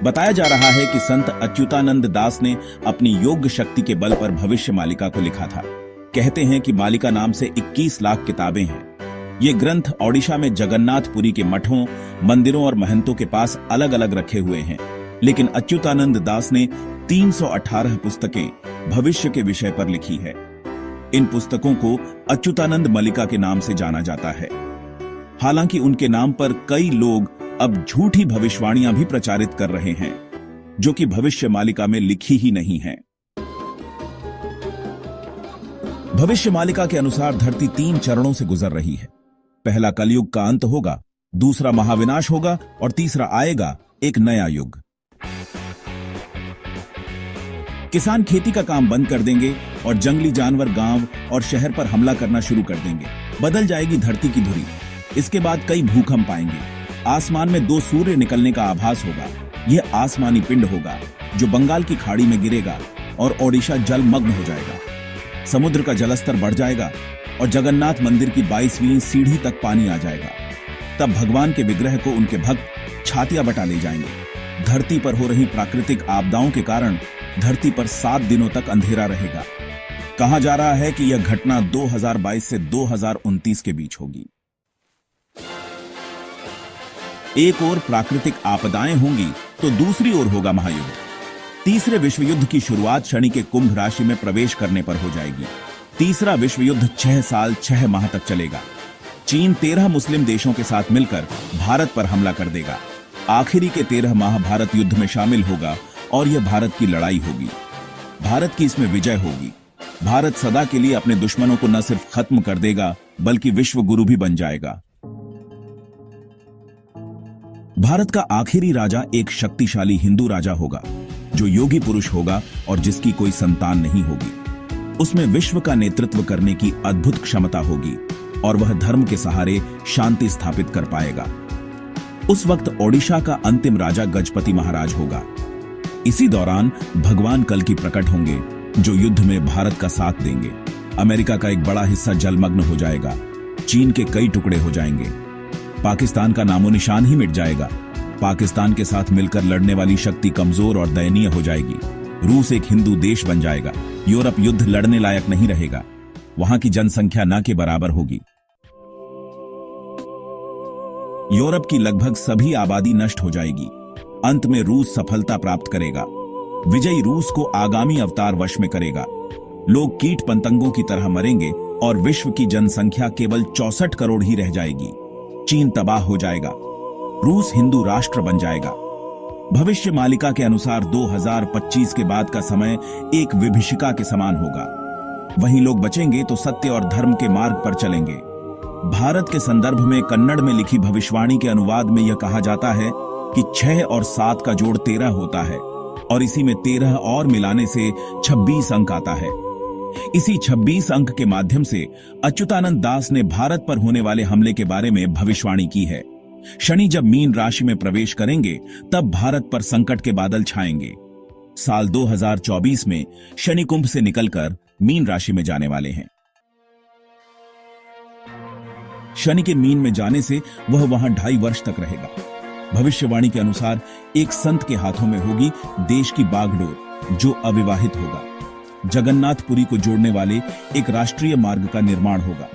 बताया जा रहा है कि संत अच्युतानंद दास ने अपनी योग शक्ति के बल पर भविष्य मालिका को लिखा था। कहते हैं कि मालिका नाम से 21 लाख किताबें हैं। ये ग्रंथ ओडिशा में जगन्नाथपुरी के मठों, मंदिरों और महंतों के पास अलग अलग रखे हुए हैं, लेकिन अच्युतानंद दास ने 318 पुस्तकें भविष्य के विषय पर लिखी है। इन पुस्तकों को अच्युतानंद मल्लिका के नाम से जाना जाता है। हालांकि उनके नाम पर कई लोग अब झूठी भविष्यवाणियां भी प्रचारित कर रहे हैं, जो कि भविष्य मालिका में लिखी ही नहीं है। भविष्य मालिका के अनुसार धरती 3 चरणों से गुजर रही है। पहला कलयुग का अंत होगा, दूसरा महाविनाश होगा और तीसरा आएगा एक नया युग। किसान खेती का काम बंद कर देंगे और जंगली जानवर गांव और शहर पर हमला करना शुरू कर देंगे। बदल जाएगी धरती की धुरी। इसके बाद कई भूकंप आएंगे। आसमान में 2 सूर्य निकलने का आभास होगा। यह आसमानी पिंड होगा जो बंगाल की खाड़ी में गिरेगा और ओडिशा जलमग्न हो जाएगा। समुद्र का जलस्तर बढ़ जाएगा और जगन्नाथ मंदिर की 22वीं सीढ़ी तक पानी आ जाएगा। तब भगवान के विग्रह को उनके भक्त छातियां बटा ले जाएंगे। धरती पर हो रही प्राकृतिक आपदाओं के कारण धरती पर 7 दिनों तक अंधेरा रहेगा। कहा जा रहा है कि यह घटना 2022 से 2029 के बीच होगी। एक ओर प्राकृतिक आपदाएं होंगी तो दूसरी ओर होगा महायुद्ध। तीसरे विश्व युद्ध की शुरुआत शनि के कुंभ राशि में प्रवेश करने पर हो जाएगी। तीसरा विश्व युद्ध 6 साल 6 माह तक चलेगा। चीन 13 मुस्लिम देशों के साथ मिलकर भारत पर हमला कर देगा। आखिरी के 13 माह भारत युद्ध में शामिल होगा और यह भारत की लड़ाई होगी। भारत की इसमें विजय होगी। भारत सदा के लिए अपने दुश्मनों को न सिर्फ खत्म कर देगा बल्कि विश्व गुरु भी बन जाएगा। भारत का आखिरी राजा एक शक्तिशाली हिंदू राजा होगा जो योगी पुरुष होगा और जिसकी कोई संतान नहीं होगी। उसमें विश्व का नेतृत्व करने की अद्भुत क्षमता होगी और वह धर्म के सहारे शांति स्थापित कर पाएगा। उस वक्त ओडिशा का अंतिम राजा गजपति महाराज होगा। इसी दौरान भगवान कल्कि प्रकट होंगे जो युद्ध में भारत का साथ देंगे। अमेरिका का एक बड़ा हिस्सा जलमग्न हो जाएगा। चीन के कई टुकड़े हो जाएंगे। पाकिस्तान का नामो निशान ही मिट जाएगा। पाकिस्तान के साथ मिलकर लड़ने वाली शक्ति कमजोर और दयनीय हो जाएगी। रूस एक हिंदू देश बन जाएगा। यूरोप युद्ध लड़ने लायक नहीं रहेगा। वहां की जनसंख्या न के बराबर होगी। यूरोप की लगभग सभी आबादी नष्ट हो जाएगी। अंत में रूस सफलता प्राप्त करेगा। विजयी रूस को आगामी अवतार वश में करेगा। लोग कीट पतंगों की तरह मरेंगे और विश्व की जनसंख्या केवल 64 करोड़ ही रह जाएगी। चीन तबाह हो जाएगा। रूस हिंदू राष्ट्र बन जाएगा। भविष्य मालिका के अनुसार 2025 के बाद का समय एक विभीषिका के समान होगा। वहीं लोग बचेंगे तो सत्य और धर्म के मार्ग पर चलेंगे। भारत के संदर्भ में कन्नड़ में लिखी भविष्यवाणी के अनुवाद में यह कहा जाता है कि 6 और 7 का जोड़ 13 होता है और इसी में 13 और मिलाने से 26 अंक आता है। इसी 26 अंक के माध्यम से अच्युतानंद दास ने भारत पर होने वाले हमले के बारे में भविष्यवाणी की है। शनि जब मीन राशि में प्रवेश करेंगे तब भारत पर संकट के बादल छाएंगे। साल 2024 में शनि कुंभ से निकलकर मीन राशि में जाने वाले हैं। शनि के मीन में जाने से वह वहां 2.5 वर्ष तक रहेगा। भविष्यवाणी के अनुसार एक संत के हाथों में होगी देश की बागडोर जो अविवाहित होगा। जगन्नाथपुरी को जोड़ने वाले एक राष्ट्रीय मार्ग का निर्माण होगा।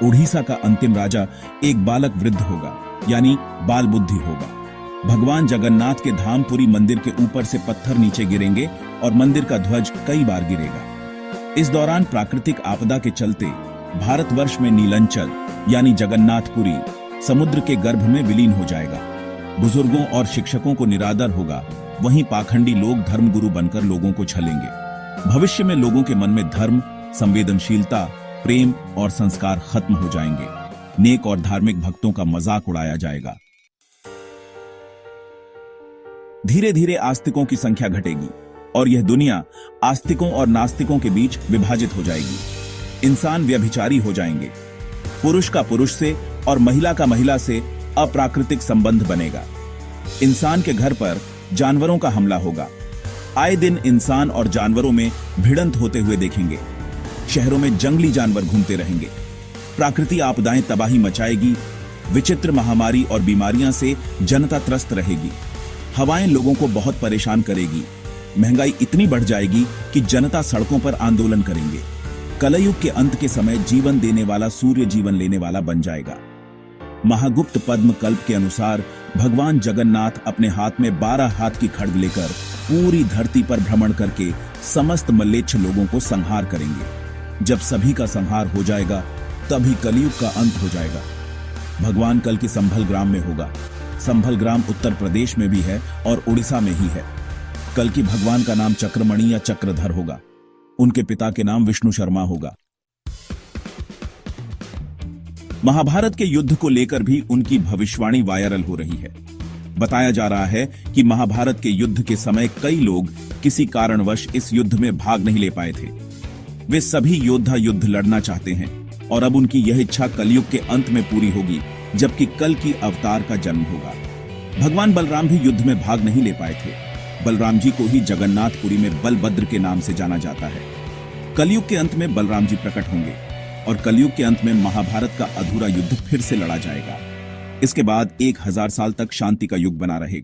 ओडिशा का अंतिम राजा एक बालक वृद्ध होगा, यानी बाल बुद्धि होगा। भगवान जगन्नाथ के धामपुरी मंदिर के ऊपर से पत्थर नीचे गिरेंगे और मंदिर का ध्वज कई बार गिरेगा। इस दौरान प्राकृतिक आपदा के चलते भारतवर्ष में नीलंचल यानी जगन्नाथपुरी समुद्र के गर्भ में विलीन हो जाएगा। बुजुर्गों और शिक्षकों को निरादर होगा। वहीं पाखंडी लोग धर्मगुरु बनकर लोगों को छलेंगे। भविष्य में लोगों के मन में धर्म, संवेदनशीलता, प्रेम और संस्कार खत्म हो जाएंगे। नेक और धार्मिक भक्तों का मजाक उड़ाया जाएगा। धीरे धीरे आस्तिकों की संख्या घटेगी और यह दुनिया आस्तिकों और नास्तिकों के बीच विभाजित हो जाएगी। इंसान व्यभिचारी हो जाएंगे। पुरुष का पुरुष से और महिला का महिला से अप्राकृतिक संबंध बनेगा। इंसान के घर पर जानवरों का हमला होगा। आए दिन इंसान और जानवरों में भिड़ंत होते हुए देखेंगे। शहरों में जंगली जानवर घूमते रहेंगे। प्राकृतिक आपदाएं तबाही मचाएगी। विचित्र महामारी और बीमारियां से जनता त्रस्त रहेगी। हवाएं लोगों को बहुत परेशान करेगी, महंगाई इतनी बढ़ जाएगी कि जनता सड़कों पर आंदोलन करेंगे। कलयुग के अंत के समय जीवन देने वाला सूर्य जीवन लेने वाला बन जाएगा। महागुप्त पद्म कल्प के अनुसार भगवान जगन्नाथ अपने हाथ में 12 हाथ की खड्ग लेकर पूरी धरती पर भ्रमण करके समस्त मल्लेच्छ लोगों को संहार करेंगे। जब सभी का संहार हो जाएगा तभी कलयुग का अंत हो जाएगा। भगवान कल की संभल ग्राम में होगा। संभल ग्राम उत्तर प्रदेश में भी है और उड़ीसा में ही है। कल की भगवान का नाम चक्रमणि या चक्रधर होगा। उनके पिता के नाम विष्णु शर्मा होगा। महाभारत के युद्ध को लेकर भी उनकी भविष्यवाणी वायरल हो रही है। बताया जा रहा है कि महाभारत के युद्ध के समय कई लोग किसी कारणवश इस युद्ध में भाग नहीं ले पाए थे। वे सभी योद्धा युद्ध लड़ना चाहते हैं और अब उनकी यह इच्छा कलयुग के अंत में पूरी होगी, जबकि कल की अवतार का जन्म होगा। भगवान बलराम भी युद्ध में भाग नहीं ले पाए थे। बलराम जी को ही जगन्नाथपुरी में बलभद्र के नाम से जाना जाता है। कलयुग के अंत में बलराम जी प्रकट होंगे और कलयुग के अंत में महाभारत का अधूरा युद्ध फिर से लड़ा जाएगा। इसके बाद 1000 साल तक शांति का युग बना रहेगा।